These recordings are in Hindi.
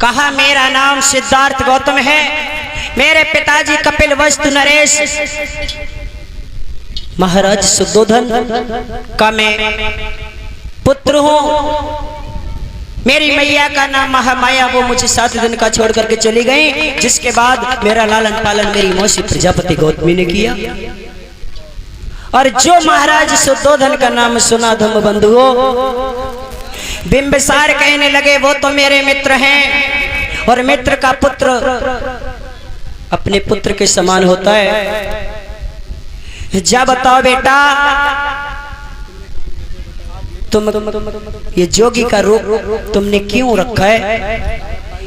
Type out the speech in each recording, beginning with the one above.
कहा मेरा नाम सिद्धार्थ गौतम है, मेरे पिताजी कपिल वस्तु नरेश महाराज सुद्धोधन का मैं पुत्र हूँ। मेरी मैया का नाम महामाया, वो मुझे 7 दिन का छोड़ करके चली गई, जिसके बाद मेरा लालन पालन मेरी मौसी प्रजापति गौतमी ने किया। और जो महाराज सुद्धोधन का नाम सुना धम्म बंधुओं, बिंबिसार कहने लगे वो तो मेरे मित्र हैं, और मित्र का पुत्र अपने पुत्र के समान होता है। जा बताओ बेटा, तुम ये जोगी का रूप तुमने क्यों रखा है,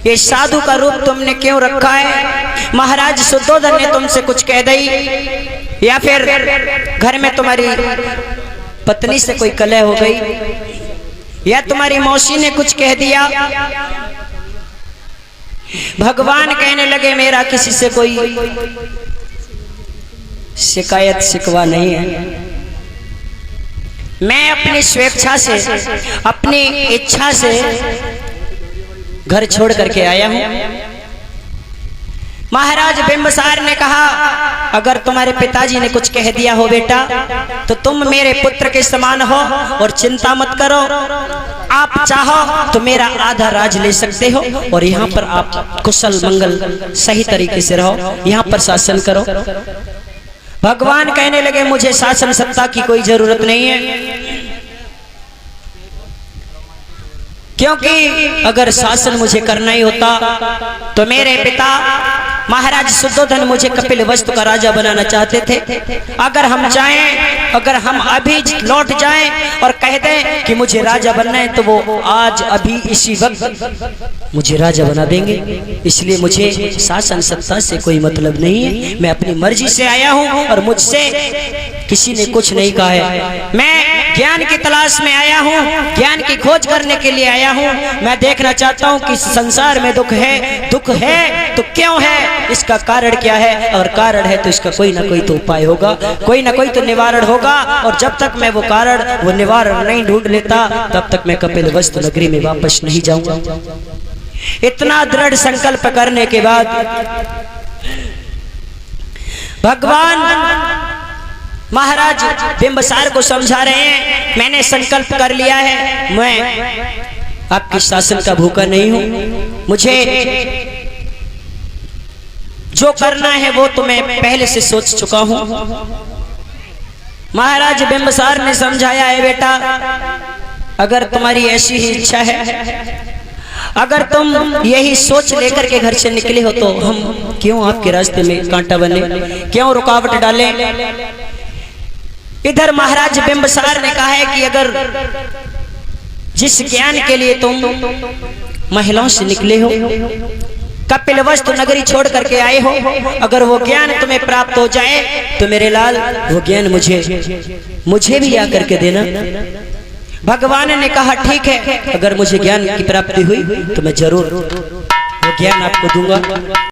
ये साधु का रूप तुमने क्यों रखा है? महाराज सुद्धोधन ने तुमसे कुछ कह दी, या फिर घर में तुम्हारी पत्नी से कोई कलह हो गई, या तुम्हारी मौसी ने कुछ कह दिया? भगवान कहने लगे मेरा किसी से कोई शिकायत शिकवा नहीं है। मैं अपनी स्वेच्छा से, अपनी इच्छा से घर छोड़ करके आया हूं। महाराज बिंबिसार ने कहा अगर तुम्हारे पिताजी ने कुछ कह दिया हो बेटा, तो तुम मेरे पुत्र के समान हो और चिंता मत करो। आप चाहो तो मेरा आधा राज ले सकते हो, और यहाँ पर आप कुशल मंगल सही तरीके से रहो, यहाँ पर शासन करो। भगवान कहने लगे मुझे शासन सत्ता की कोई जरूरत नहीं है, क्योंकि अगर शासन मुझे करना ही होता तो मेरे पिता महाराज सुद्धोधन मुझे कपिल वस्तु का राजा बनाना चाहते थे। अगर हम चाहें, अगर हम अभी लौट जाएं और कह दें कि मुझे राजा बनना है, तो वो आज अभी इसी वक्त मुझे राजा बना देंगे। इसलिए मुझे शासन सत्ता से कोई मतलब नहीं है, मैं अपनी मर्जी से आया हूं और मुझसे किसी ने कुछ नहीं कहा है। मैं ज्ञान की तलाश में आया हूं, ज्ञान की खोज करने के लिए आया हूं। मैं देखना चाहता हूं कि संसार में दुख है, दुख है तो क्यों है, इसका कारण क्या है, और कारण है तो इसका कोई ना कोई तो उपाय होगा, कोई ना कोई तो निवारण होगा। और जब तक मैं वो कारण, वो निवारण नहीं ढूंढ लेता, तब तक मैं कपिल वस्तु नगरी में वापस नहीं जाऊंगा। इतना दृढ़ संकल्प करने के बाद भगवान महाराज बिंबिसार को समझा रहे हैं मैंने संकल्प कर लिया है, मैं आपकी शासन का भूखा नहीं हूं, मुझे जो करना है वो तो मैं पहले से सोच चुका हूं। महाराज बिंबिसार ने समझाया है बेटा, अगर तुम्हारी ऐसी ही इच्छा है, अगर तुम यही सोच लेकर के घर से निकले हो, तो हम क्यों आपके रास्ते में कांटा बने, क्यों रुकावट डालें। इधर महाराज बिंबिसार ने कहा है कि अगर जिस ज्ञान के लिए तुम महिलाओं से निकले हो, कपिल वस्तु नगरी छोड़ करके आए हो, अगर वो ज्ञान तुम्हें प्राप्त हो जाए तो मेरे लाल वो ज्ञान मुझे भी आकर के देना। भगवान ने कहा ठीक है, अगर मुझे ज्ञान की प्राप्ति हुई तो मैं जरूर वो ज्ञान आपको दूंगा।